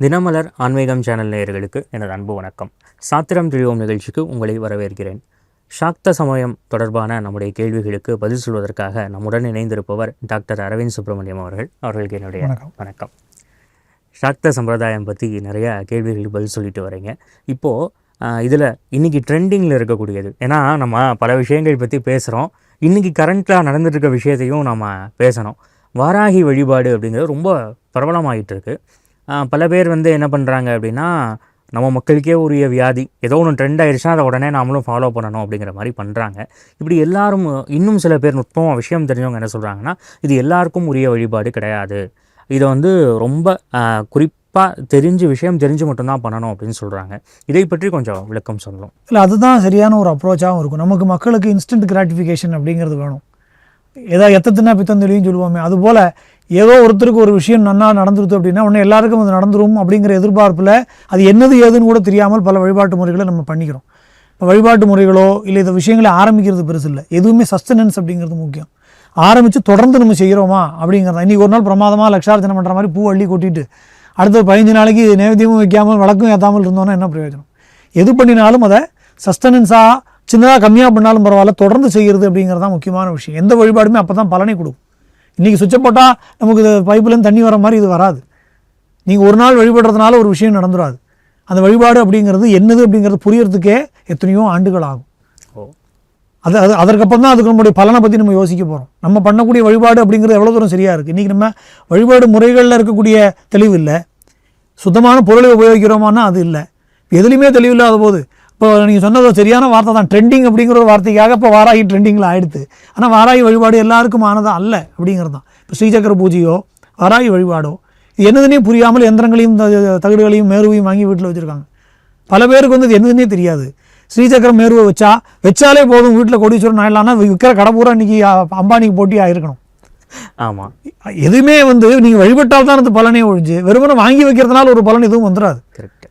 தினமலர் ஆன்மீகம் சேனல் நேயர்களுக்கு எனது அன்பு வணக்கம். சாத்திரம் தெரிவோம் நிகழ்ச்சிக்கு உங்களை வரவேற்கிறேன். சாக்த சமயம் தொடர்பான நம்முடைய கேள்விகளுக்கு பதில் சொல்வதற்காக நம்முடன் இணைந்திருப்பவர் டாக்டர் அரவிந்த் சுப்ரமணியம் அவர்களுக்கு என்னுடைய வணக்கம். சாக்த சம்பிரதாயம் பற்றி நிறைய கேள்விகளுக்கு பதில் சொல்லிட்டு வரீங்க. இப்போது இதில் இன்றைக்கி ட்ரெண்டிங்கில் இருக்கக்கூடியது, ஏன்னா நம்ம பல விஷயங்கள் பற்றி பேசுகிறோம், இன்றைக்கி கரண்ட்டில் நடந்துட்டு இருக்க விஷயத்தையும் நம்ம பேசணும். வாராகி வழிபாடு அப்படிங்கிறது ரொம்ப பிரபலமாகிட்டு இருக்குது. பல பேர் என்ன பண்ணுறாங்க அப்படின்னா, நம்ம மக்களுக்கே உரிய வியாதி ஏதோ ஒன்று ட்ரெண்ட் ஆகிடுச்சுன்னா அதை உடனே நாமளும் ஃபாலோ பண்ணணும் அப்படிங்கிற மாதிரி பண்ணுறாங்க. இப்படி எல்லாரும், இன்னும் சில பேர் நுட்பமாக விஷயம் தெரிஞ்சவங்க என்ன சொல்கிறாங்கன்னா, இது எல்லாருக்கும் உரிய வழிபாடு கிடையாது, இதை ரொம்ப குறிப்பாக விஷயம் தெரிஞ்சு மட்டும்தான் பண்ணணும் அப்படின்னு சொல்கிறாங்க. இதை பற்றி கொஞ்சம் விளக்கம் சொல்லணும். இல்லை, அதுதான் சரியான ஒரு அப்ரோச்சாகவும் இருக்கும். நமக்கு மக்களுக்கு இன்ஸ்டன்ட் கிராட்டிஃபிகேஷன் அப்படிங்கிறது வேணும். ஏதோ எத்தத்தினா பித்தந்தெளியும் சொல்லுவோமே, அதுபோல் ஏதோ ஒருத்தருக்கு ஒரு விஷயம் நன்னா நடந்துருது அப்படின்னா உடனே எல்லாருக்கும் அது நடந்துரும் அப்படிங்கிற எதிர்பார்ப்பில் அது என்னது ஏதுன்னு கூட தெரியாமல் பல வழிபாட்டு முறைகளை நம்ம பண்ணிக்கிறோம். இப்போ வழிபாட்டு முறைகளோ இல்லை இந்த விஷயங்களை ஆரம்பிக்கிறது பெருசு இல்லை, எதுவுமே சஸ்டெனன்ஸ் அப்படிங்கிறது முக்கியம். ஆரம்பித்து தொடர்ந்து நம்ம செய்கிறோமா அப்படிங்கிறத. இன்றைக்கி ஒரு நாள் பிரமாதமாக லட்சார்ச்சனை பண்ணுற மாதிரி பூ அள்ளி கொட்டிட்டு அடுத்த 15 நாளைக்கு நைவேத்தியமும் வைக்காமல் வழக்கும் ஏற்றாமல் இருந்தோன்னா என்ன பிரயோஜனம்? எது பண்ணினாலும் அதை சஸ்டெனன்ஸாக சின்னதாக கம்மியாக பண்ணாலும் பரவாயில்ல, தொடர்ந்து செய்கிறது அப்படிங்கிறது தான் முக்கியமான விஷயம். எந்த வழிபாடுமே அப்போ தான் பலனை கொடுக்கும். இன்றைக்கி சுவிட்சை போட்டால் நமக்கு இது பைப்புலேருந்து தண்ணி வர மாதிரி இது வராது. நீங்கள் ஒரு நாள் வழிபடுறதுனால ஒரு விஷயம் நடந்துடாது. அந்த வழிபாடு அப்படிங்கிறது என்னது அப்படிங்கிறது புரியறதுக்கே எத்தனையோ ஆண்டுகள் ஆகும். அதற்கப்புறம் தான் அதுக்கு நம்முடைய பலனை பற்றி நம்ம யோசிக்க போகிறோம். நம்ம பண்ணக்கூடிய வழிபாடு அப்படிங்கிறது எவ்வளோ தூரம் சரியாக இருக்குது. இன்றைக்கி நம்ம வழிபாடு முறைகளில் இருக்கக்கூடிய தெளிவு இல்லை, சுத்தமான பொருளை உபயோகிக்கிறோமானா அது இல்லை, எதுலையுமே தெளிவில்லாத போது இப்போ நீங்கள் சொன்னது சரியான வார்த்தை தான். ட்ரெண்டிங் அப்படிங்கிற ஒரு வார்த்தைக்காக இப்போ வாராகி ட்ரெண்டிங்கில் ஆகிடுது. ஆனால் வாராகி வழிபாடு எல்லாருக்கும் ஆனதா அல்ல அப்படிங்கிறது தான். இப்போ ஸ்ரீசக்கர பூஜையோ வாராகி வழிபாடோ இது என்னதுன்னே புரியாமல் எந்திரங்களையும் தகடுகளையும் மேருவையும் வாங்கி வீட்டில் வச்சுருக்காங்க. பல பேருக்கு இது என்னதுன்னே தெரியாது. ஸ்ரீசக்கரம் மேருவை வச்சாலே போதும், வீட்டில் கோடீஸ்வரன் ஆயிடலாம்னா விற்கிற கடை பூரா இன்றைக்கி அம்பானிக்கு போட்டி ஆகிருக்கணும். ஆமாம், எதுவுமே நீங்கள் வழிபட்டால் தான் அது பலனே ஒழிஞ்சு வெறுமனை வாங்கி வைக்கிறதுனால ஒரு பலன் எதுவும் வந்துடாது. கரெக்ட்.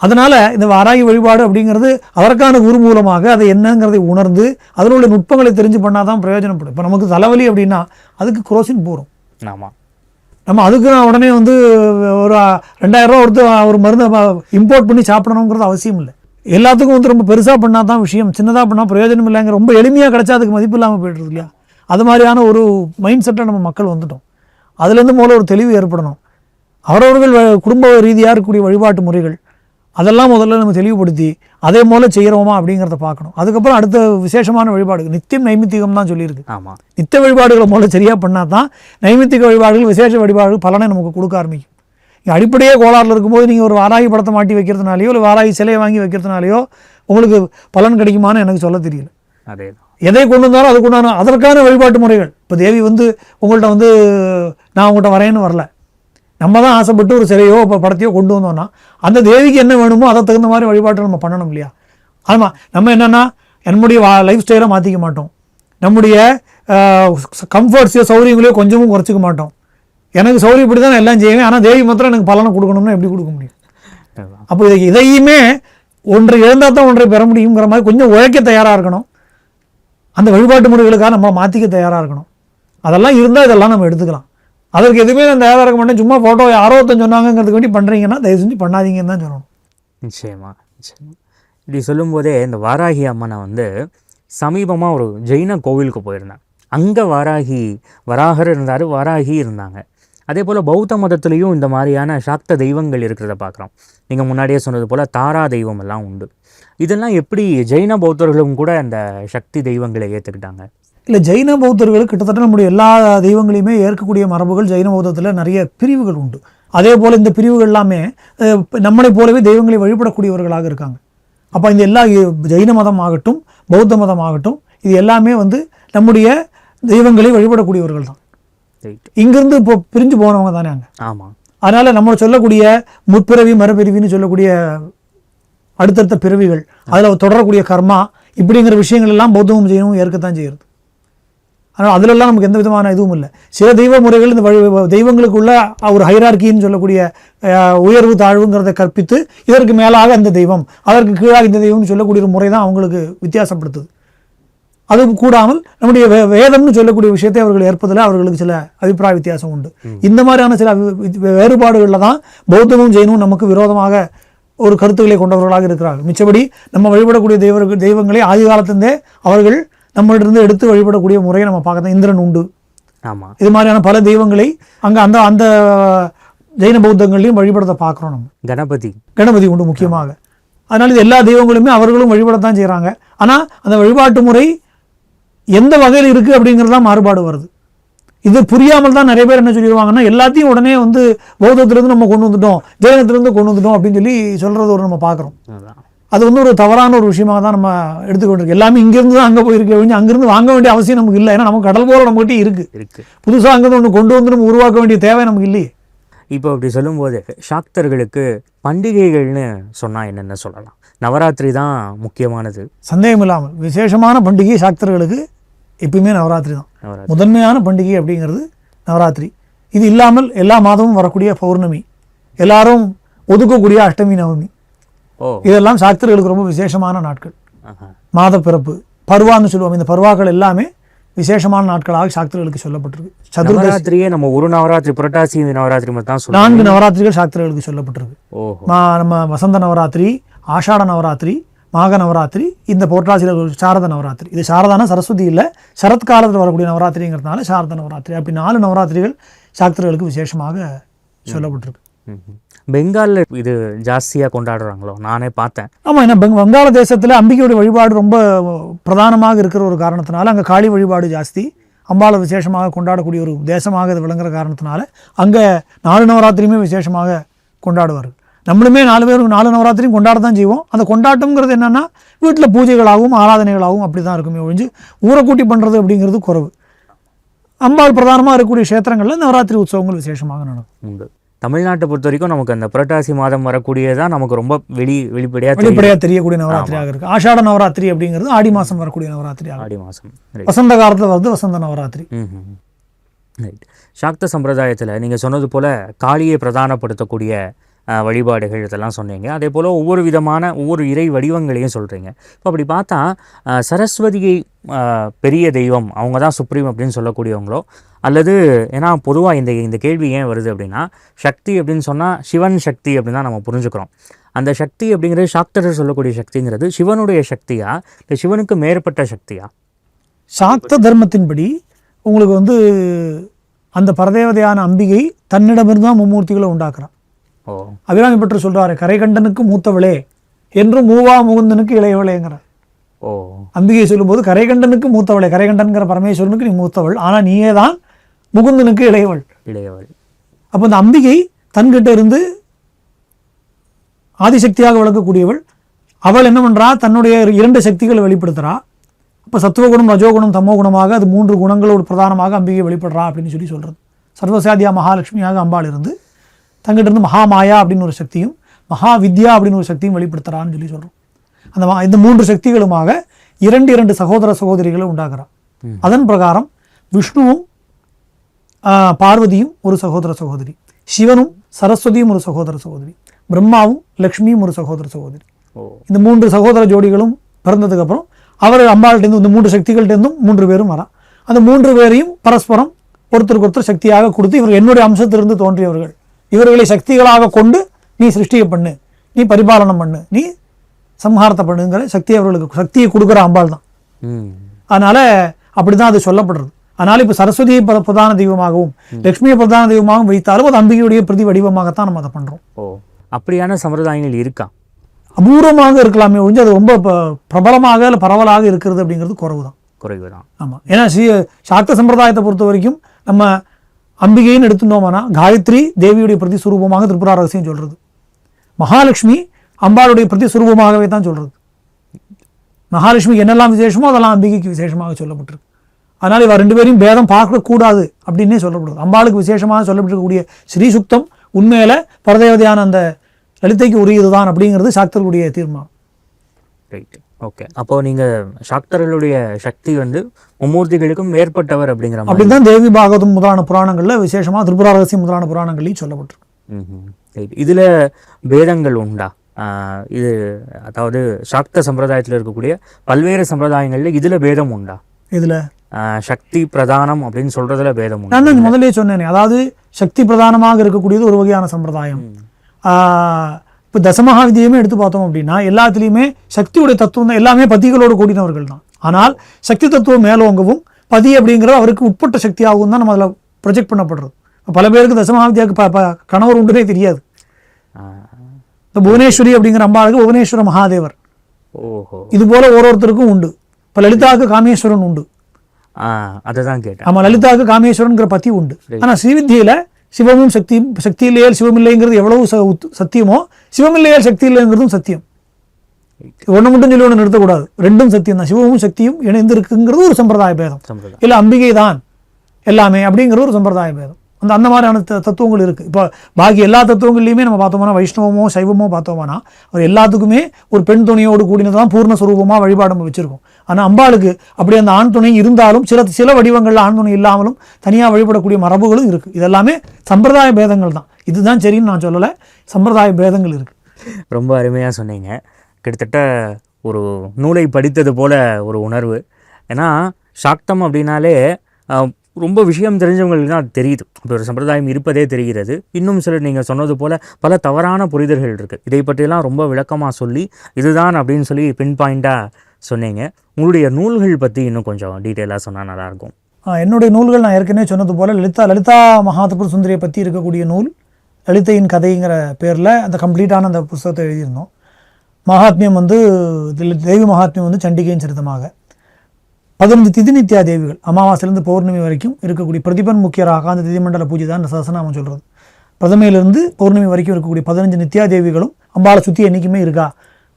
அதனால் இந்த வாராகி வழிபாடு அப்படிங்கிறது அதற்கான குரு மூலமாக அதை என்னங்கிறதை உணர்ந்து அதனுடைய நுட்பங்களை தெரிஞ்சு பண்ணால் தான் பிரயோஜனப்படும். இப்போ நமக்கு தலைவலி அப்படின்னா அதுக்கு குரோசின் போகிறோம். ஆமாம், நம்ம அதுக்கு உடனே ஒரு 2000 ரூபா கொடுத்து ஒரு மருந்தை இம்போர்ட் பண்ணி சாப்பிடணுங்கிறது அவசியம் இல்லை. எல்லாத்துக்கும் ரொம்ப பெருசாக பண்ணால் தான் விஷயம், சின்னதாக பண்ணால் பிரயோஜனம் இல்லைங்க. ரொம்ப எளிமையாக கிடைச்சா அதுக்கு மதிப்பு இல்லாமல் போய்ட்டுருது இல்லையா? அது மாதிரியான ஒரு மைண்ட் செட்டை நம்ம மக்கள் வந்துட்டோம். அதுலேருந்து மூலம் ஒரு தெளிவு ஏற்படணும். அவரவர்கள் குடும்ப ரீதியாக இருக்கக்கூடிய வழிபாட்டு முறைகள் அதெல்லாம் முதல்ல நம்ம தெளிவுபடுத்தி அதே போல செய்கிறோமா அப்படிங்கிறத பார்க்கணும். அதுக்கப்புறம் அடுத்த விசேஷமான வழிபாடு நித்தியம் நைமித்திகம் தான் சொல்லியிருக்கு. ஆமாம், நித்திய வழிபாடுகளை முதல்ல சரியாக பண்ணால் தான் நைமித்திக வழிபாடுகள் விசேஷ வழிபாடுகள் பலனை நமக்கு கொடுக்க ஆரம்பிக்கும். நீங்கள் அடிப்படையே கோளாறில் இருக்கும்போது நீங்கள் ஒரு வாராகி படத்தை மாட்டி வைக்கிறதுனாலையோ இல்லை வாராகி சிலையை வாங்கி வைக்கிறதுனாலையோ உங்களுக்கு பலன் கிடைக்குமான்னு எனக்கு சொல்ல தெரியல. அதே எதை கொண்டு வந்தாலும் அதுக்குண்டான அதற்கான வழிபாட்டு முறைகள். இப்போ தேவி உங்கள்கிட்ட நான் உங்கள்கிட்ட வரேன்னு வரல, நம்ம தான் ஆசைப்பட்டு ஒரு சிலையோ இப்போ படத்தையோ கொண்டு வந்தோம்னா அந்த தேவிக்கு என்ன வேணுமோ அதை தகுந்த மாதிரி வழிபாட்டை நம்ம பண்ணணும் இல்லையா? ஆமாம், நம்ம என்னென்னா நம்முடைய லைஃப் ஸ்டைலை மாற்றிக்க மாட்டோம், நம்முடைய கம்ஃபர்ட்ஸையோ சௌகரியங்களையோ கொஞ்சமும் குறைச்சிக்க மாட்டோம். எனக்கு சௌகரியப்படி தான் நான் எல்லாம் செய்வேன், ஆனால் தேவி மாத்திரம் எனக்கு பலனை கொடுக்கணும்னா எப்படி கொடுக்க முடியும்? அப்போ இதையுமே ஒன்றை இழந்தால் தான் ஒன்றை பெற முடியுங்கிற மாதிரி கொஞ்சம் உழைக்க தயாராக இருக்கணும். அந்த வழிபாட்டு முறைகளுக்காக நம்ம மாற்றிக்க தயாராக இருக்கணும். அதெல்லாம் இருந்தால் இதெல்லாம் நம்ம எடுத்துக்கலாம். அதற்கு எதுவுமே நான் தயாராக இருக்க மாட்டேன், சும்மா ஃபோட்டோ யாரோ ஒருத்தன் சொன்னாங்கிறதுக்கு வேண்டி பண்ணுறீங்கன்னா தயவு செஞ்சு பண்ணாதீங்கன்னு தான் சொல்லணும். நிச்சயமாக. இப்படி சொல்லும்போதே இந்த வாராகி அம்மனை சமீபமாக ஒரு ஜெயின கோவிலுக்கு போயிருந்தேன். அங்கே வராகர் இருந்தார், வாராகி இருந்தாங்க. அதே போல் பௌத்த மதத்துலேயும் இந்த மாதிரியான சாக்த தெய்வங்கள் இருக்கிறத பார்க்குறோம். நீங்கள் முன்னாடியே சொன்னது போல் தாரா தெய்வம் எல்லாம் உண்டு. இதெல்லாம் எப்படி ஜெயின பௌத்தர்களும் கூட அந்த சக்தி தெய்வங்களை ஏற்றுக்கிட்டாங்க? இல்லை, ஜெயின பௌத்தர்கள் கிட்டத்தட்ட நம்முடைய எல்லா தெய்வங்களையுமே ஏற்கக்கூடிய மரபுகள் ஜெயின பௌத்தத்தில் நிறைய பிரிவுகள் உண்டு. அதே போல் இந்த பிரிவுகள் எல்லாமே நம்மளை போலவே தெய்வங்களை வழிபடக்கூடியவர்களாக இருக்காங்க. அப்போ இந்த எல்லா ஜெயின மதம் ஆகட்டும் பௌத்த மதம் ஆகட்டும் இது எல்லாமே நம்முடைய தெய்வங்களை வழிபடக்கூடியவர்கள் தான். இங்கிருந்து இப்போ பிரிஞ்சு போனவங்க தானே அங்கே. ஆமாம். அதனால் நம்ம சொல்லக்கூடிய முற்பிறவி மறுபிறவின்னு சொல்லக்கூடிய அடுத்தடுத்த பிறவிகள் அதில் தொடரக்கூடிய கர்மா இப்படிங்கிற விஷயங்கள் எல்லாம் பௌத்தமும் ஜெயினமும் ஏற்கத்தான் செய்கிறது. ஆனால் அதிலெல்லாம் நமக்கு எந்த விதமான இதுவும் இல்லை. சில தெய்வ முறைகள் இந்த தெய்வங்களுக்குள்ள ஒரு ஹைரார்கின்னு சொல்லக்கூடிய உயர்வு தாழ்வுங்கிறத கற்பித்து இதற்கு மேலாக இந்த தெய்வம் அதற்கு கீழாக இந்த தெய்வம்னு சொல்லக்கூடிய ஒரு முறை தான் அவங்களுக்கு வித்தியாசப்படுத்துது. அது கூடாமல் நம்முடைய வேதம்னு சொல்லக்கூடிய விஷயத்தை அவர்கள் ஏற்பதில் அவர்களுக்கு சில அபிப்பிராய வித்தியாசம் உண்டு. இந்த மாதிரியான சில வேறுபாடுகளில் தான் பௌத்தமும் ஜெயினும் நமக்கு விரோதமாக ஒரு கருத்துக்களை கொண்டவர்களாக இருக்கிறார்கள். மிச்சபடி நம்ம வழிபடக்கூடிய தெய்வங்களை ஆதி காலத்திலிருந்தே அவர்கள் நம்மளிடந்து எடுத்து வழிபடக்கூடிய முறையை நம்ம பார்க்கத்தான். இந்திரன் உண்டு, இது மாதிரியான பல தெய்வங்களை அங்கே அந்த அந்த ஜெயின பௌத்தங்களையும் வழிபடத்தை பார்க்குறோம். நம்ம கணபதி உண்டு முக்கியமாக. அதனால் இது எல்லா தெய்வங்களுமே அவர்களும் வழிபடத்தான் செய்கிறாங்க. ஆனால் அந்த வழிபாட்டு முறை எந்த வகையில் இருக்குது அப்படிங்கிறது தான் மாறுபாடு வருது. இது புரியாமல் தான் நிறைய பேர் என்ன சொல்லிடுவாங்கன்னா, எல்லாத்தையும் உடனே வந்து பௌத்தத்திலேருந்து நம்ம கொண்டு வந்துட்டோம், ஜெயினத்திலேருந்து கொண்டு வந்துட்டோம் அப்படின்னு சொல்லி சொல்கிறது ஒரு நம்ம பார்க்குறோம். அது வந்து ஒரு தவறான ஒரு விஷயமாக தான் நம்ம எடுத்துக்கொண்டிருக்கு. எல்லாமே இங்கேருந்து தான் அங்கே போயிருக்க வேண்டிய, அங்கேருந்து வாங்க வேண்டிய அவசியம் நமக்கு இல்லை. ஏன்னா நமக்கு கடல் போல நம்மகிட்டே இருக்குது. புதுசாக அங்கேருந்து ஒன்று கொண்டு வந்து நம்ம உருவாக்க வேண்டிய தேவை நமக்கு இல்லையே. இப்போ அப்படி சொல்லும்போது சாக்தர்களுக்கு பண்டிகைகள்னு சொன்னால் என்னென்ன சொல்லலாம்? நவராத்திரி தான் முக்கியமானது, சந்தேகம் இல்லாமல். விசேஷமான பண்டிகை சாக்தர்களுக்கு எப்பயுமே நவராத்திரி தான். முதன்மையான பண்டிகை அப்படிங்கிறது நவராத்திரி. இது இல்லாமல் எல்லா மாதமும் வரக்கூடிய பௌர்ணமி, எல்லாரும் ஒதுக்கக்கூடிய அஷ்டமி, நவமி, இதெல்லாம் சாக்தர்களுக்கு ரொம்ப விசேஷமான நாட்கள். மாத பிறப்பு, பருவான்னு சொல்லுவோம். இந்த பருவாக்கள் எல்லாமே விசேஷமான நாட்களாக சாக்தர்களுக்கு சொல்லப்பட்டிருக்கு. சதுர்தசியே நம்ம ஒரு நவராத்திரி, புரட்டாசி நவராத்திரி மட்டும் தான் 4 நவராத்திரிகள் சாக்தர்களுக்கு சொல்லப்பட்டிருக்கு. நம்ம வசந்த நவராத்திரி, ஆஷாட நவராத்திரி, மாக நவராத்திரி, இந்த புரட்டாசியில் சாரத நவராத்திரி. இது சாரதான சரஸ்வதி இல்லை, சரத்காலத்தில் வரக்கூடிய நவராத்திரிங்கிறதுனால சாரத நவராத்திரி. அப்படி 4 நவராத்திரிகள் சாக்தர்களுக்கு விசேஷமாக சொல்லப்பட்டிருக்கு. பெங்காலில் இது ஜாஸ்தியாக கொண்டாடுறாங்களோ? நானே பார்த்தேன். ஆமாம், ஏன்னா வங்காள தேசத்தில் அம்பிகையோட வழிபாடு ரொம்ப பிரதானமாக இருக்கிற ஒரு காரணத்தினால அங்கே காளி வழிபாடு ஜாஸ்தி, அம்பாளை விசேஷமாக கொண்டாடக்கூடிய ஒரு தேசமாக இது விளங்குற காரணத்தினால அங்கே 4 நவராத்திரியுமே விசேஷமாக கொண்டாடுவார்கள். நம்மளுமே 4 பேரும் 4 நவராத்திரியும் கொண்டாட தான் செய்வோம். அந்த கொண்டாட்டங்கிறது என்னென்னா வீட்டில் பூஜைகளாகவும் ஆராதனைகளாகவும் அப்படி தான் இருக்குமே ஒழிஞ்சு ஊரை கூட்டி பண்ணுறது அப்படிங்கிறது குறைவு. அம்பாள் பிரதானமாக இருக்கக்கூடிய க்ஷேத்திரங்களில் நவராத்திரி உற்சவங்கள் விசேஷமாக நடக்கும். தமிழ்நாட்டை பொறுத்த வரைக்கும் நமக்கு அந்த புரட்டாசி மாதம் வரக்கூடியதான் நமக்கு ரொம்ப வெளிப்படையாக தெரியக்கூடிய நவராத்திரியாக இருக்குது. ஆஷாட நவராத்திரி அப்படிங்கிறது ஆடி மாதம் வரக்கூடிய நவராத்திரி. ஆடி மாதம் வசந்த காலத்தில் வருது வசந்த நவராத்திரி. ரைட். சாக்த சம்பிரதாயத்தில் நீங்கள் சொன்னது போல் காளியை பிரதானப்படுத்தக்கூடிய வழிபாடுகள் இதெல்லாம் சொன்னீங்க. அதே போல் ஒவ்வொரு விதமான ஒவ்வொரு இறை வடிவங்களையும் சொல்கிறீங்க. இப்போ அப்படி பார்த்தா சரஸ்வதியை பெரிய தெய்வம், அவங்க தான் சுப்ரீம் அப்படின்னு சொல்லக்கூடியவங்களோ, அல்லது ஏன்னா பொதுவாக இந்த கேள்வி ஏன் வருது அப்படின்னா, சக்தி அப்படின்னு சொன்னால் சிவன் சக்தி அப்படின்னு தான் நம்ம புரிஞ்சுக்கிறோம். அந்த சக்தி அப்படிங்கிறது சாக்தர்கள் சொல்லக்கூடிய சக்திங்கிறது சிவனுடைய சக்தியா இல்லை சிவனுக்கு மேற்பட்ட சக்தியா? சாக்த தர்மத்தின்படி உங்களுக்கு வந்து அந்த பரதேவதையான அம்பிகை தன்னிடமிருந்து தான் மும்மூர்த்திகளை உண்டாக்குறான். அபிராமி பற்றி சொல்றாரு, கரைகண்டனுக்கு மூத்தவளே என்றும் மூவா முகுந்தனுக்கு இளையவளேங்கிறார். அம்பிகை சொல்லும்போது கரைகண்டனுக்கு மூத்தவளே, கரைகண்டன்கிற பரமேஸ்வரனுக்கு நீ மூத்தவள், ஆனால் நீயே தான் முகுந்தனுக்கு இளையவள். அப்போ இந்த அம்பிகை தன்கிட்ட இருந்து ஆதிசக்தியாக விளக்கக்கூடியவள். அவள் என்ன பண்றா, தன்னுடைய 2 சக்திகளை வெளிப்படுத்துறா. அப்போ சத்துவகுணம், ரஜோகுணம், தமோகுணமாக அது 3 குணங்களோடு பிரதானமாக அம்பிகை வெளிப்படுறா அப்படின்னு சொல்லி சொல்றது. சர்வசாதியா மகாலட்சுமியாக அம்பாள் இருந்து தங்கிட்ட இருந்து மகாமாயா அப்படின்னு ஒரு சக்தியும் மகா வித்யா அப்படின்னு ஒரு சக்தியும் வெளிப்படுத்துறான்னு சொல்லி சொல்றோம். இந்த 3 சக்திகளுமாக 2 சகோதர சகோதரிகளை உண்டாக்குறா. அதன் பிரகாரம் விஷ்ணுவும் பார்வதியும் ஒரு சகோதர சகோதரி, சிவனும் சரஸ்வதியும் ஒரு சகோதர சகோதரி, பிரம்மாவும் லக்ஷ்மியும் ஒரு சகோதர சகோதரி. இந்த 3 சகோதர ஜோடிகளும் பிறந்ததுக்கு அப்புறம் அவர் அம்பாள்கிட்ட இந்த 3 சக்திகள்கிட்டேருந்தும் 3 பேரும் வரா. அந்த 3 பேரையும் பரஸ்பரம் ஒருத்தருக்கு ஒருத்தர் சக்தியாக கொடுத்து, இவர் என்னுடைய அம்சத்திலிருந்து தோன்றியவர்கள், இவர்களை சக்திகளாக கொண்டு நீ சிருஷ்டியை பண்ணு, நீ பரிபாலனம் பண்ணு, நீ சம்ஹாரத்தை பண்ணுங்கிற சக்தியை அவர்களுக்கு சக்தியை கொடுக்குற அம்பாள் தான். அதனால அப்படிதான் அது சொல்லப்படுறது. அதனால இப்போ சரஸ்வதியை பிரதான தெய்வமாகவும் லட்சுமியை பிரதான தெய்வமாகவும் வைத்தாலும் அது அம்பிகையுடைய பிரதி வடிவமாகத்தான் நம்ம அதை பண்றோம். அப்படியான சம்பிரதாயங்கள் இருக்கா? அபூர்வமாக இருக்கலாமே ஒழிஞ்சு அது ரொம்ப பிரபலமாக இல்லை பரவலாக இருக்கிறது அப்படிங்கிறது குறைவுதான். ஆமாம், ஏன்னா சாக்த சம்பிரதாயத்தை பொறுத்த வரைக்கும் நம்ம அம்பிகைன்னு எடுத்துட்டோம்னா காயத்ரி தேவியுடைய பிரதி சுரூபமாக திரிபுரா ரகசியம் சொல்றது, மகாலட்சுமி அம்பாளுடைய பிரதி சுரூபமாகவே தான் சொல்றது. மகாலட்சுமிக்கு என்னெல்லாம் விசேஷமோ அதெல்லாம் அம்பிகைக்கு விசேஷமாக சொல்லப்பட்டிருக்கு. அதனால் இவ 2 பேரையும் பேதம் பார்க்கக்கூடாது அப்படின்னே சொல்லப்படுது. அம்பாளுக்கு விசேஷமாக சொல்லப்பட்டிருக்கக்கூடிய ஸ்ரீசுக்தம் உண்மையில பரதேவதையான அந்த லலிதைக்கு உரியதுதான் அப்படிங்கிறது சாக்தர்களுடைய தீர்மானம். Right, okay. அப்போ நீங்க சாக்தர்களுடைய சக்தி வந்து மும்மூர்த்திகளுக்கும் மேற்பட்டவர் அப்படிங்கிற அப்படிதான் தேவி பாகவதம் முதலான புராணங்கள்ல விசேஷமா திரிபுரா ரகசியம் முதலான புராணங்களையும் சொல்லப்பட்டிருக்கு. இதுல பேதங்கள் உண்டா? இது அதாவது சாக்த சம்பிரதாயத்தில் இருக்கக்கூடிய பல்வேறு சம்பிரதாயங்கள்ல இதுல பேதம் உண்டா? இதில் சக்தி பிரதானம் அப்படின்னு சொல்றதுல பேதம் உண்டு. நான் தான் முதலே சொன்னேனே, அதாவது சக்தி பிரதானமாக இருக்கக்கூடியது ஒரு வகையான சம்பிரதாயம். இப்போ தசமகா விதியுமே எடுத்து பார்த்தோம் அப்படின்னா எல்லாத்துலேயுமே சக்தியுடைய தத்துவம் தான், எல்லாமே பதிகளோடு கூடினவர்கள் தான். ஆனால் சக்தி தத்துவம் மேலோங்கவும் பதி அப்படிங்கிறது அவருக்கு உட்பட்ட சக்தியாகவும் தான் நம்ம அதில் ப்ரொஜெக்ட் பண்ணப்படுறது. பல பேருக்கு தசமகா வித்யாவுக்கு கணவர் உண்டுனே தெரியாது. இந்த புவனேஸ்வரி அப்படிங்கிற அம்பாளுக்கு புவனேஸ்வர மகாதேவர். ஓஹோ, இது போல ஒருத்தருக்கும் உண்டு. இப்போ லலிதாவுக்கு காமேஸ்வரன் உண்டு. அதுதான் கேட்டேன். ஆமாம், லலிதாவுக்கு காமேஸ்வரன்கிற பத்தி உண்டு. ஆனால் ஸ்ரீவித்தியில சிவமும் சக்தியும், சக்தி இல்லையால் சிவம் இல்லைங்கிறது எவ்வளவு சத்தியமோ சிவம் இல்லையால் சக்தி இல்லைங்கிறதும் சத்தியம். ஒன்று மட்டும் சொல்லி ஒன்று நிறுத்தக்கூடாது, ரெண்டும் சத்தியம் தான். சிவமும் சக்தியும் இணைந்து இருக்குங்கிறது ஒரு சம்பிரதாய பேதம். இல்லை அம்பிகை தான் எல்லாமே அப்படிங்கிற ஒரு சம்பிரதாய பேதம். அந்த மாதிரியான தத்துவங்கள் இருக்குது. இப்போ பாக்கி எல்லா தத்துவங்கள்லையுமே நம்ம பார்த்தோம்னா வைஷ்ணவமோ சைவமோ பார்த்தோம்னா அவர் எல்லாத்துக்குமே ஒரு பெண் துணையோடு கூடினதான் பூர்ணஸ்வரூபமாக வழிபாடு நம்ம வச்சுருக்கோம். ஆனால் அம்பாளுக்கு அப்படி அந்த ஆண் துணை இருந்தாலும் சில வடிவங்களில் ஆண் துணை இல்லாமலும் தனியாக வழிபடக்கூடிய மரபுகளும் இருக்குது. இதெல்லாமே சம்பிரதாய பேதங்கள் தான். இதுதான் சரின்னு நான் சொல்லலை, சம்பிரதாய பேதங்கள் இருக்குது. ரொம்ப அருமையாக சொன்னீங்க. கிட்டத்தட்ட ஒரு நூலை படித்தது போல ஒரு உணர்வு. ஏன்னா சாக்தம் அப்படின்னாலே ரொம்ப விஷயம் தெரிஞ்சவங்களுக்கு தான் தெரியுது, இப்போ ஒரு சம்பிரதாயம் இருப்பதே தெரிகிறது. இன்னும் சிலர் நீங்கள் சொன்னது போல் பல தவறான புரிதல்கள் இருக்குது. இதை பற்றியெல்லாம் ரொம்ப விளக்கமாக சொல்லி இதுதான் அப்படின்னு சொல்லி பின் பாயிண்ட்டாக சொன்னீங்க. உங்களுடைய நூல்கள் பற்றி இன்னும் கொஞ்சம் டீட்டெயிலாக சொன்னால் நல்லாயிருக்கும். என்னுடைய நூல்கள் நான் ஏற்கனவே சொன்னது போல் லலிதா மகாத்புர சுந்தரியை பற்றி இருக்கக்கூடிய நூல் லலிதையின் கதைங்கிற பேரில் அந்த கம்ப்ளீட்டான அந்த புத்தகத்தை எழுதியிருந்தோம். மகாத்மியம் தேவி மகாத்மியம் சண்டிகையின் சரிதமாக 15 திதிநித்யா தேவிகள் அமாவாசையிலேருந்து பௌர்ணமி வரைக்கும் இருக்கக்கூடிய பிரதிபன் முக்கியராக அந்த திதிமண்டல பூஜை தான் இந்த சஹஸ்ரநாமம் சொல்கிறது. பிரதமையிலிருந்து பௌர்ணமி வரைக்கும் இருக்கக்கூடிய 15 நித்யா தேவிகளும் அம்பாளை சுற்றி என்றைக்குமே இருக்கா,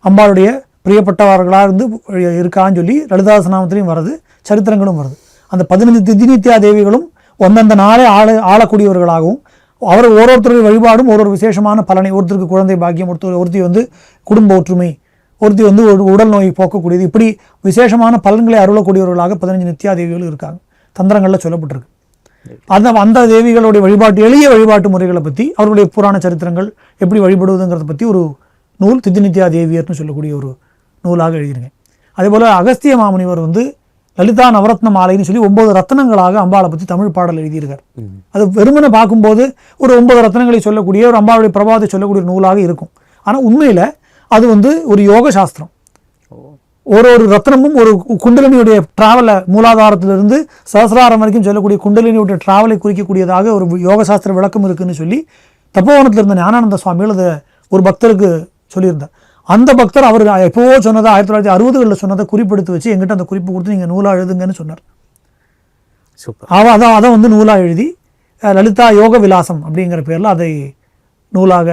அம்பாளுடைய பிரியப்பட்டவர்களாக இருந்து இருக்கான்னு சொல்லி லலிதா சஹஸ்ரநாமத்திலையும் வருது, சரித்திரங்களும் வருது. அந்த 15 திதிநித்யா தேவிகளும் அந்தந்த நாளே ஆளக்கூடியவர்களாகவும் அவர் ஒருத்தருடைய வழிபாடும் ஒரு விசேஷமான பலனை, ஒருத்தருக்கு குழந்தை பாக்கியம், ஒருத்தி குடும்ப ஒற்றுமை, ஒருத்தி உடல் நோய் போக்கக்கூடியது, இப்படி விசேஷமான பலன்களை அருளக்கூடியவர்களாக 15 நித்யா தேவிகள் இருக்காங்க. தந்திரங்களில் சொல்லப்பட்டிருக்கு. அந்த தேவிகளுடைய எளிய வழிபாட்டு முறைகளை பற்றி அவர்களுடைய புராண சரித்திரங்கள் எப்படி வழிபடுவதுங்கிறத பற்றி ஒரு நூல் திதிநித்யா தேவியர்னு சொல்லக்கூடிய ஒரு நூலாக எழுதியிருக்கேன். அதே போல் அகஸ்திய மாமுனிவர் லலிதா நவரத்ன மாலைன்னு சொல்லி 9 ரத்னங்களாக அம்பாளை பற்றி தமிழ் பாடல் எழுதியிருக்கார். அது வெறுமனை பார்க்கும்போது ஒரு 9 ரத்னங்களை சொல்லக்கூடிய ஒரு அம்பாளுடைய பிரபாவத்தை சொல்லக்கூடிய நூலாக இருக்கும். ஆனால் உண்மையில் அது ஒரு யோக சாஸ்திரம். ஒரு ரத்னமும் ஒரு குண்டலினியுடைய டிராவலை மூலாதாரத்திலிருந்து சஹஸ்ராரம் வரைக்கும் சொல்லக்கூடிய குண்டலினியுடைய டிராவலை குறிக்கக்கூடியதாக ஒரு யோக சாஸ்திர விளக்கம் இருக்குன்னு சொல்லி தப்போவனத்தில் இருந்த ஞானானந்த சுவாமிகள் அதை ஒரு பக்தருக்கு சொல்லியிருந்தார். அந்த பக்தர் அவர் எப்போவோ சொன்னதை 1960களில் சொன்னதை குறிப்பெடுத்து வச்சு எங்கிட்ட அந்த குறிப்பு கொடுத்து நீங்கள் நூலாக எழுதுங்கன்னு சொன்னார். அதை நூலாக எழுதி லலிதா யோக விலாசம் அப்படிங்கிற பேரில் அதை நூலாக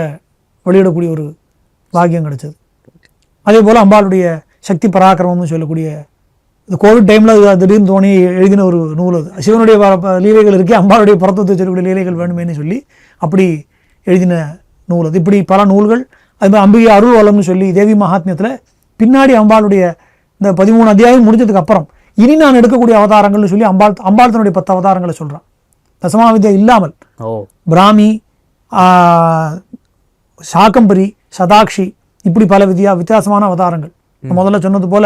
வெளியிடக்கூடிய ஒரு பாக்கியம் கிடைச்சது. அதே போல் அம்பாளுடைய சக்தி பராக்கிரமம்னு சொல்லக்கூடிய இந்த கோவிட் டைமில் திடீர்னு தோணி எழுதின ஒரு நூல் அது. சிவனுடைய லீலைகள் இருக்கே, அம்பாளுடைய புறத்துவத்தை சொல்லக்கூடிய லீலைகள் வேணுமேனு சொல்லி அப்படி எழுதின நூல் அது. இப்படி பல நூல்கள். அதுமாதிரி அம்பிகை அருள் வளம்னு சொல்லி தேவி மகாத்மியத்தில் பின்னாடி அம்பாளுடைய இந்த 13 அத்தியாயம் முடிஞ்சதுக்கு அப்புறம் இனி நான் எடுக்கக்கூடிய அவதாரங்கள்னு சொல்லி அம்பாள் தன்னுடைய 10 அவதாரங்களை சொல்கிறான். தசமாவித்யா இல்லாமல் பிராமி, சாக்கம்பரி, சதாக்ஷி, இப்படி பல வித்தியாசமான அவதாரங்கள். முதல்ல சொன்னது போல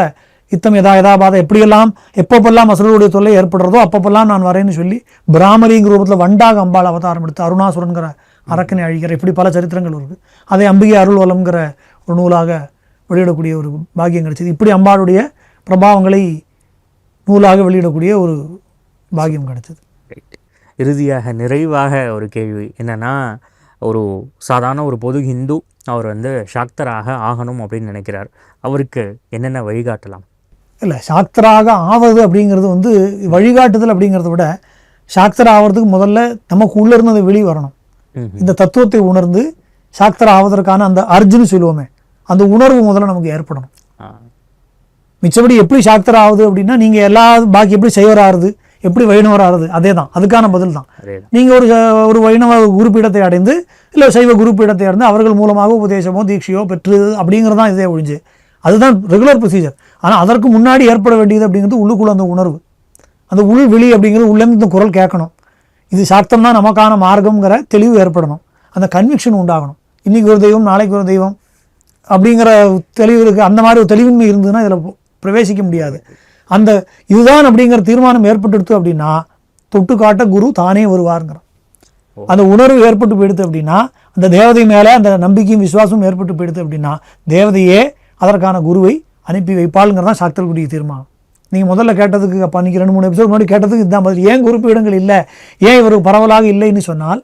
இத்தம் யதாபாதை எப்படியெல்லாம் எப்பப்பெல்லாம் அசுரருடைய தொல்லை ஏற்படுறதோ அப்பப்பெல்லாம் நான் வரேன்னு சொல்லி பிராமரிங்கிற ரூபத்தில் வண்டாக அம்பாள் அவதாரம் எடுத்து அருணாசுரன்கிற அரக்கனை அழிக்கிற இப்படி பல சரித்திரங்கள் இருக்குது. அதை அம்பிகை அருள் வளம்ங்கிற ஒரு நூலாக வெளியிடக்கூடிய ஒரு பாக்கியம் கிடைச்சிது. இப்படி அம்பாளுடைய பிரபாவங்களை நூலாக வெளியிடக்கூடிய ஒரு பாக்கியம் கிடைச்சது. இறுதியாக நிறைவாக ஒரு கேள்வி என்னென்னா, ஒரு சாதாரண ஒரு பொது ஹிந்து அவர் சாக்தராக ஆகணும் அப்படின்னு நினைக்கிறார். அவருக்கு என்னென்ன வழிகாட்டலாம்? இல்லை, சாக்தராக ஆவது அப்படிங்கிறது வழிகாட்டுதல் அப்படிங்கிறத விட சாக்தர் ஆகிறதுக்கு முதல்ல நமக்கு உள்ளே இருந்து அதை வெளியே வரணும். இந்த தத்துவத்தை உணர்ந்து சாக்தர் ஆவதற்கான அந்த அர்ஜுன்னு சொல்லுவோமே, அந்த உணர்வு முதல்ல நமக்கு ஏற்படணும். மிச்சபடி எப்படி சாக்தர் ஆகுது அப்படின்னா, நீங்கள் எல்லா பாக்கி எப்படி செய்வராகிறது, எப்படி வைணவர் ஆகிறது, அதே தான், அதுக்கான பதில் தான். நீங்கள் ஒரு வைணவ குருப்பீடத்தை அடைந்து இல்லை சைவ குருப்பீடத்தை அடைந்து அவர்கள் மூலமாக உபதேசமோ தீட்சையோ பெற்று அப்படிங்கிறது தான் இதே ஒழிஞ்சு, அதுதான் ரெகுலர் ப்ரொசீஜர். ஆனால் அதற்கு முன்னாடி ஏற்பட வேண்டியது அப்படிங்கிறது உள்ளுக்குள்ள அந்த உணர்வு, அந்த உள் விழி அப்படிங்கிறது உள்ளேருந்து இந்த குரல் கேட்கணும். இது சாக்தம் தான் நமக்கான மார்க்கங்கிற தெளிவு ஏற்படணும், அந்த கன்விக்ஷன் உண்டாகணும். இன்றைக்கி ஒரு தெய்வம் நாளைக்கு ஒரு தெய்வம் அப்படிங்கிற தெளிவு இருக்குது. அந்த மாதிரி ஒரு தெளிவின்மை இருந்ததுன்னா இதில் பிரவேசிக்க முடியாது. அந்த இதுதான் அப்படிங்கிற தீர்மானம் ஏற்பட்டுடுத்து அப்படின்னா தொட்டு காட்ட குரு தானே வருவாருங்கிறான். அந்த உணர்வு ஏற்பட்டு போயிடுது அப்படின்னா, அந்த தேவதை மேலே அந்த நம்பிக்கையும் விசுவாசமும் ஏற்பட்டு போயிடுது அப்படின்னா தேவதையே அதற்கான குருவை அனுப்பி வைப்பாளுங்கிறதான் சாக்தர்களுடைய தீர்மானம். நீங்கள் முதல்ல கேட்டதுக்கு அப்போ அன்றைக்கி 2-3 எபிசோட் முன்னாடி கேட்டதுக்கு இதுதான் பதில். ஏன் குரு பீடங்கள் இல்லை, ஏன் இவருக்கு பரவலாக இல்லைன்னு சொன்னால்,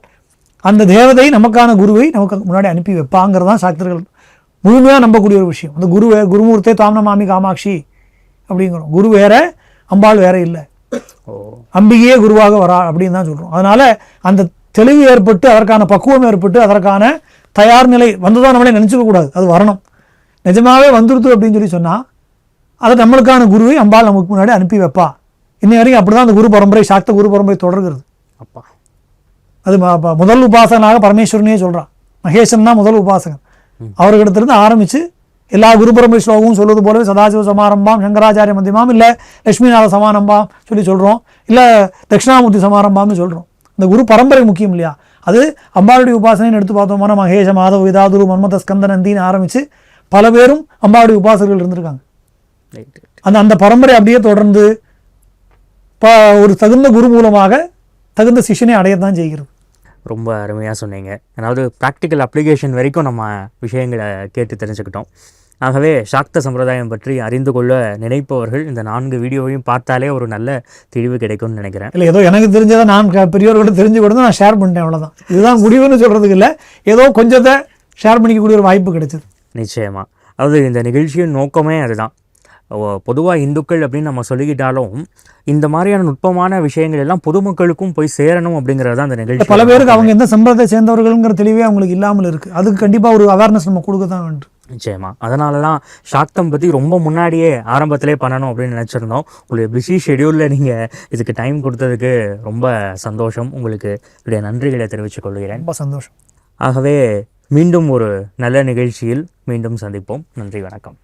அந்த தேவதை நமக்கான குருவை நமக்கு முன்னாடி அனுப்பி வைப்பாங்கிறதான் சாக்தர்கள் முழுமையாக நம்பக்கூடிய ஒரு விஷயம். அந்த குருமூர்த்தே தாம்னமாமி காமாட்சி அப்படிங்கிறோம். குரு வேற, அம்பாள் வேற இல்லை, அம்பிகையே குருவாக வரா அப்படின்னு தான் சொல்கிறோம். அதனால் அந்த தெளிவு ஏற்பட்டு அதற்கான பக்குவம் ஏற்பட்டு அதற்கான தயார் நிலை வந்துதான் நம்மளே நினச்சிக்க கூடாது, அது வரணும். நிஜமாவே வந்துடுது அப்படின்னு சொன்னால் அது நம்மளுக்கான குருவை அம்பாள் நமக்கு முன்னாடி அனுப்பி வைப்பா. இன்னை வரைக்கும் அப்படி தான் அந்த குரு பரம்பரை, சாக்த குரு பரம்பரை தொடர்கிறது. அப்பா அது முதல் உபாசகனாக பரமேஸ்வரனே சொல்கிறான். மகேசன் தான் முதல் உபாசகன். அவர்களிடத்திலிருந்து ஆரம்பித்து எல்லா குரு பரம்பரை ஸ்லோகமும் சொல்வது போலவே சதாசிவ சமாரம்பாம், சங்கராச்சாரிய மத்தியமாம், இல்லை லட்சுமிநாத சமாரம்பாம் சொல்கிறோம், இல்லை தட்சிணாமூர்த்தி சமாரம்பாம்னு சொல்கிறோம். இந்த குரு பரம்பரை முக்கியம் இல்லையா? அது அம்பாளுடைய உபாசனைன்னு எடுத்து பார்த்தோம்னா மகேஷ, மாதவ, விதாதுரு, மன்மத, ஸ்கந்த, நந்தின்னு ஆரம்பித்து பல பேரும் அம்பாளுடைய உபாசகர்கள் இருந்திருக்காங்க. அந்த பரம்பரை அப்படியே தொடர்ந்து ஒரு தகுந்த குரு மூலமாக தகுந்த சிஷ்யனை அடையத்தான் செய்கிறது. ரொம்ப அருமையாக சொன்னீங்க. அதாவது ப்ராக்டிக்கல் அப்ளிகேஷன் வரைக்கும் நம்ம விஷயங்களை கேட்டு தெரிஞ்சுக்கிட்டோம். ஆகவே சாக்த சம்பிரதாயம் பற்றி அறிந்து கொள்ள நினைப்பவர்கள் இந்த 4 வீடியோவையும் பார்த்தாலே ஒரு நல்ல தெளிவு கிடைக்கும்னு நினைக்கிறேன். இல்லை, ஏதோ எனக்கு தெரிஞ்சதை நான் பெரியவர்கிட்ட தெரிஞ்சு கொடுத்து நான் ஷேர் பண்ணிட்டேன், அவ்வளோதான். இதுதான் முடிவுன்னு சொல்கிறதுக்கு இல்லை, ஏதோ கொஞ்சத்தை ஷேர் பண்ணிக்கக்கூடிய ஒரு வாய்ப்பு கிடைச்சது. நிச்சயமாக. அதாவது இந்த நிகழ்ச்சியின் நோக்கமே அதுதான். பொதுவாக இந்துக்கள் அப்படின்னு நம்ம சொல்லிக்கிட்டாலும் இந்த மாதிரியான நுட்பமான விஷயங்கள் எல்லாம் பொதுமக்களுக்கும் போய் சேரணும் அப்படிங்கிறது தான் அந்த நிகழ்ச்சி. பல பேருக்கு அவங்க எந்த சம்பிரதாயத்தை சேர்ந்தவர்கள்ங்கிற தெளிவே அவங்களுக்கு இல்லாமல் இருக்குது. அதுக்கு கண்டிப்பாக ஒரு அவேர்னஸ் நம்ம கொடுக்க தான் வேண்டும். நிச்சயமா. அதனால தான் சாக்தம் பற்றி ரொம்ப முன்னாடியே ஆரம்பத்திலே பண்ணணும் அப்படின்னு நினச்சிருந்தோம். உங்களுடைய பிஸி ஷெடியூலில் நீங்கள் இதுக்கு டைம் கொடுத்ததுக்கு ரொம்ப சந்தோஷம். உங்களுக்கு என்னுடைய நன்றிகளை தெரிவித்துக் கொள்கிறேன். ரொம்ப சந்தோஷம். ஆகவே மீண்டும் ஒரு நல்ல நிகழ்ச்சியில் மீண்டும் சந்திப்போம். நன்றி, வணக்கம்.